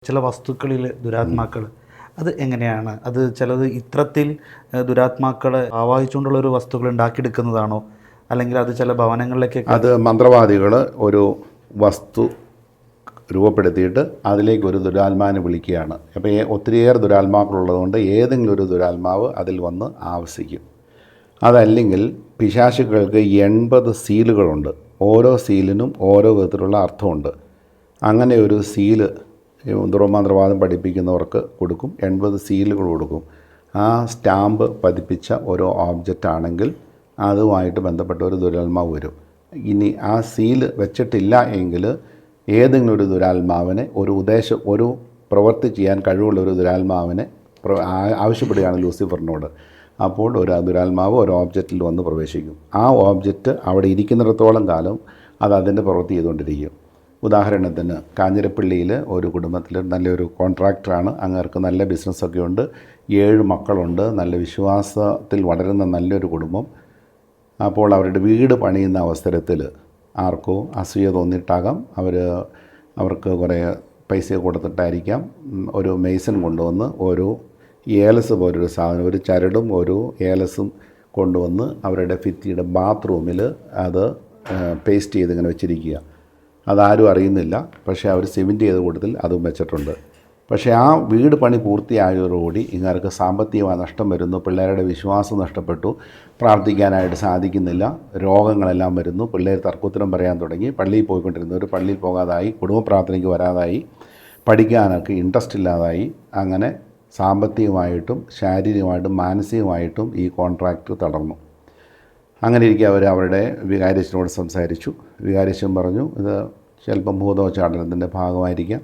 ചില വസ്തുക്കളിൽ ദുരാത്മാക്കൾ അത് എങ്ങനെയാണ്? അത് ചിലത് ഇത്തരത്തിൽ ദുരാത്മാക്കളെ ആവാഹിച്ചുകൊണ്ടുള്ള ഒരു വസ്തുക്കൾ ഉണ്ടാക്കിയെടുക്കുന്നതാണോ? അല്ലെങ്കിൽ അത് ചില ഭവനങ്ങളിലേക്കൊക്കെ അത് മന്ത്രവാദികൾ ഒരു വസ്തു രൂപപ്പെടുത്തിയിട്ട് അതിലേക്ക് ഒരു ദുരാത്മാവിനെ വിളിക്കുകയാണ്. അപ്പോൾ ഒത്തിരിയേറെ ദുരാത്മാക്കളുള്ളതുകൊണ്ട് ഏതെങ്കിലും ഒരു ദുരാത്മാവ് അതിൽ വന്ന് ആവസിക്കും. അതല്ലെങ്കിൽ പിശാചുക്കൾക്ക് 80 സീലുകളുണ്ട്. ഓരോ സീലിനും ഓരോ വിധത്തിലുള്ള അർത്ഥമുണ്ട്. അങ്ങനെ ഒരു സീല് ദുർമന്ത്രവാദം പഠിപ്പിക്കുന്നവർക്ക് കൊടുക്കും. 80 സീലുകൾ കൊടുക്കും. ആ സ്റ്റാമ്പ് പതിപ്പിച്ച ഓരോ ഓബ്ജക്റ്റ് ആണെങ്കിൽ അതുമായിട്ട് ബന്ധപ്പെട്ട ഒരു ദുരാത്മാവ് വരും. ഇനി ആ സീല് വെച്ചിട്ടില്ല എങ്കിൽ ഏതെങ്കിലും ഒരു ദുരാത്മാവിനെ ഒരു പ്രവൃത്തി ചെയ്യാൻ കഴിവുള്ള ഒരു ദുരാത്മാവിനെ ആവശ്യപ്പെടുകയാണ് ലൂസിഫറിനോട്. അപ്പോൾ ഒരു ദുരാത്മാവ് ഒരു ഓബ്ജക്റ്റിൽ വന്ന് പ്രവേശിക്കും. ആ ഓബ്ജക്റ്റ് അവിടെ ഇരിക്കുന്നിടത്തോളം കാലം അത് അതിൻ്റെ പ്രവൃത്തി ചെയ്തുകൊണ്ടിരിക്കും. ഉദാഹരണത്തിന് കാഞ്ഞിരപ്പള്ളിയിൽ ഒരു കുടുംബത്തിൽ നല്ലൊരു കോൺട്രാക്ടറാണ്. അങ്ങേർക്ക് നല്ല ബിസിനസ്സൊക്കെ ഉണ്ട്. 7 മക്കളുണ്ട്. നല്ല വിശ്വാസത്തിൽ വളരുന്ന നല്ലൊരു കുടുംബം. അപ്പോൾ അവരുടെ വീട് പണിയുന്ന അവസരത്തിൽ ആർക്കോ അസൂയ തോന്നിയിട്ടാകാം, അവർക്ക് കുറേ പൈസ കൊടുത്തിട്ടായിരിക്കാം, ഒരു മെയ്സൺ കൊണ്ടുവന്ന് ഒരു ഏലസ് പോലൊരു സാധനം, ഒരു ചരടും ഒരു ഏലസും കൊണ്ടുവന്ന് അവരുടെ ഭിത്തിയുടെ ബാത്റൂമിൽ അത് പേസ്റ്റ് ചെയ്ത് ഇങ്ങനെ വെച്ചിരിക്കുക. അതാരും അറിയുന്നില്ല. പക്ഷേ അവർ സിമെൻറ്റ് ചെയ്ത കൂട്ടത്തിൽ അതും വെച്ചിട്ടുണ്ട്. പക്ഷേ ആ വീട് പണി പൂർത്തിയായതോടുകൂടി ഇങ്ങർക്ക് സാമ്പത്തികമായ നഷ്ടം വരുന്നു. പിള്ളേരുടെ വിശ്വാസം നഷ്ടപ്പെട്ടു. പ്രാർത്ഥിക്കാനായിട്ട് സാധിക്കുന്നില്ല. രോഗങ്ങളെല്ലാം വരുന്നു. പിള്ളേർ തർക്കുത്തരം പറയാൻ തുടങ്ങി. പള്ളിയിൽ പോയിക്കൊണ്ടിരുന്നവർ പള്ളിയിൽ പോകാതായി, കുടുംബ പ്രാർത്ഥനയ്ക്ക് വരാതായി, പഠിക്കാനൊക്കെ ഇൻട്രസ്റ്റ് ഇല്ലാതായി. അങ്ങനെ സാമ്പത്തികമായിട്ടും ശാരീരികമായിട്ടും മാനസികമായിട്ടും ഈ കോൺട്രാക്റ്റ് തളർന്നു. അങ്ങനെ ഇരിക്കെ അവരുടെ വികാരിയച്ഛനോട് സംസാരിച്ചു. വികാരിയച്ഛൻ പറഞ്ഞു, ഇത് ചിലപ്പം ഭൂതോച്ചാടനത്തിൻ്റെ ഭാഗമായിരിക്കാം,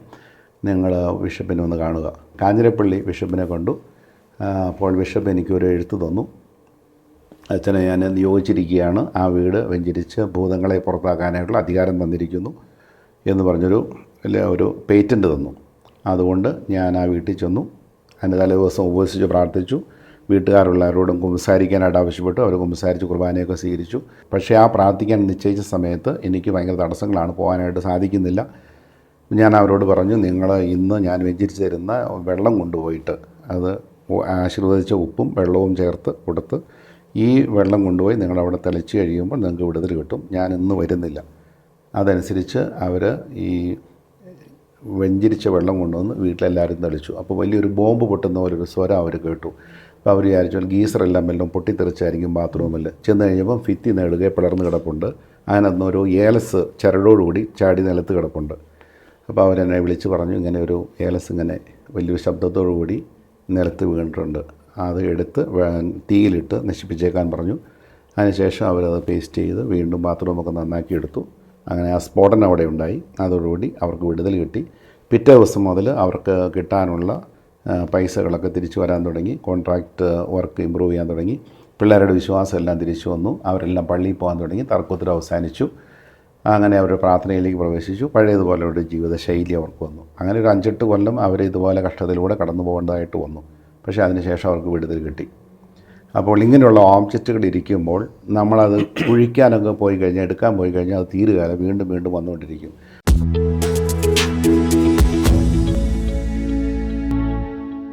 നിങ്ങൾ ബിഷപ്പിനെ ഒന്ന് കാണുക. കാഞ്ഞിരപ്പള്ളി ബിഷപ്പിനെ കണ്ടു. അപ്പോൾ ബിഷപ്പ് എനിക്കൊരു എഴുത്ത് തന്നു. അച്ഛനെ ഞാൻ നിയോഗിച്ചിരിക്കുകയാണ്, ആ വീട് വെഞ്ചരിച്ച് ഭൂതങ്ങളെ പുറത്താക്കാനായിട്ടുള്ള അധികാരം തന്നിരിക്കുന്നു എന്ന് പറഞ്ഞൊരു ഒരു പേറ്റൻറ്റ് തന്നു. അതുകൊണ്ട് ഞാൻ ആ വീട്ടിൽ ചെന്നു. അതിൻ്റെ തലേ ദിവസം ഉപവസിച്ച് പ്രാർത്ഥിച്ചു. വീട്ടുകാരുള്ളവരോടും കുമ്പസാരിക്കാനായിട്ട് ആവശ്യപ്പെട്ടു. അവർ കുമ്പസാരിച്ച് കുർബാനയൊക്കെ സ്വീകരിച്ചു. പക്ഷേ ആ പ്രാർത്ഥിക്കാൻ നിശ്ചയിച്ച സമയത്ത് എനിക്ക് ഭയങ്കര തടസ്സങ്ങളാണ്, പോകാനായിട്ട് സാധിക്കുന്നില്ല. ഞാൻ അവരോട് പറഞ്ഞു, നിങ്ങൾ ഇന്ന് ഞാൻ വെഞ്ചരിച്ച് തരുന്ന വെള്ളം കൊണ്ടുപോയിട്ട് അത് ആശീർവദിച്ച ഉപ്പും വെള്ളവും ചേർത്ത് കൊടുത്ത് ഈ വെള്ളം കൊണ്ടുപോയി നിങ്ങളവിടെ തെളിച്ച് കഴിയുമ്പോൾ നിങ്ങൾക്ക് വിടുതൽ കിട്ടും. ഞാൻ ഇന്ന് വരുന്നില്ല. അതനുസരിച്ച് അവർ ഈ വെഞ്ചരിച്ച വെള്ളം കൊണ്ടുവന്ന് വീട്ടിലെല്ലാവരും തെളിച്ചു. അപ്പോൾ വലിയൊരു ബോംബ് പൊട്ടുന്ന പോലൊരു സ്വരം അവർ കേട്ടു. അപ്പോൾ അവർ വിചാരിച്ചാൽ ഗീസറെല്ലാം വല്ലതും പൊട്ടിത്തെറിച്ചായിരിക്കും ബാത്റൂമിൽ. ചെന്ന് കഴിഞ്ഞപ്പം ഭിത്തി നേടുകയെ പിളർന്ന് കിടപ്പുണ്ട്. അതിനകത്തൊരു ഏലസ് ചരടോടുകൂടി ചാടി നിലത്ത് കിടപ്പുണ്ട്. അപ്പോൾ അവരെന്നെ വിളിച്ച് പറഞ്ഞു, ഇങ്ങനെ ഒരു ഏലസ് ഇങ്ങനെ വലിയൊരു ശബ്ദത്തോടു കൂടി നിലത്ത് വീണിട്ടുണ്ട്, അത് എടുത്ത് തീയിലിട്ട് നശിപ്പിച്ചേക്കാൻ പറഞ്ഞു. അതിനുശേഷം അവരത് പേസ്റ്റ് ചെയ്ത് വീണ്ടും ബാത്റൂമൊക്കെ നന്നാക്കി എടുത്തു. അങ്ങനെ ആ സ്ഫോടനം അവിടെ ഉണ്ടായി. അതോടുകൂടി അവർക്ക് വിടുതൽ കിട്ടി. പിറ്റേ ദിവസം മുതൽ അവർക്ക് കിട്ടാനുള്ള പൈസകളൊക്കെ തിരിച്ചു വരാൻ തുടങ്ങി. കോൺട്രാക്റ്റ് വർക്ക് ഇമ്പ്രൂവ് ചെയ്യാൻ തുടങ്ങി. പിള്ളേരുടെ വിശ്വാസം എല്ലാം തിരിച്ചു വന്നു. അവരെല്ലാം പള്ളിയിൽ പോകാൻ തുടങ്ങി. തർക്കത്തിൽ അവസാനിച്ചു. അങ്ങനെ അവർ പ്രാർത്ഥനയിലേക്ക് പ്രവേശിച്ചു. പഴയതുപോലെ ഒരു ജീവിതശൈലി അവർക്ക് വന്നു. അങ്ങനെ ഒരു 5-8 കൊല്ലം അവർ ഇതുപോലെ കഷ്ടത്തിലൂടെ കടന്നു പോകേണ്ടതായിട്ട് വന്നു. പക്ഷേ അതിനുശേഷം അവർക്ക് വിടുതൽ കിട്ടി. അപ്പോൾ ഇങ്ങനെയുള്ള ഓബ്ജക്റ്റുകൾ ഇരിക്കുമ്പോൾ നമ്മളത് കുഴിക്കാനൊക്കെ പോയി കഴിഞ്ഞാൽ, എടുക്കാൻ പോയി കഴിഞ്ഞാൽ അത് തീരുകയില്ല, വീണ്ടും വീണ്ടും വന്നുകൊണ്ടിരിക്കും.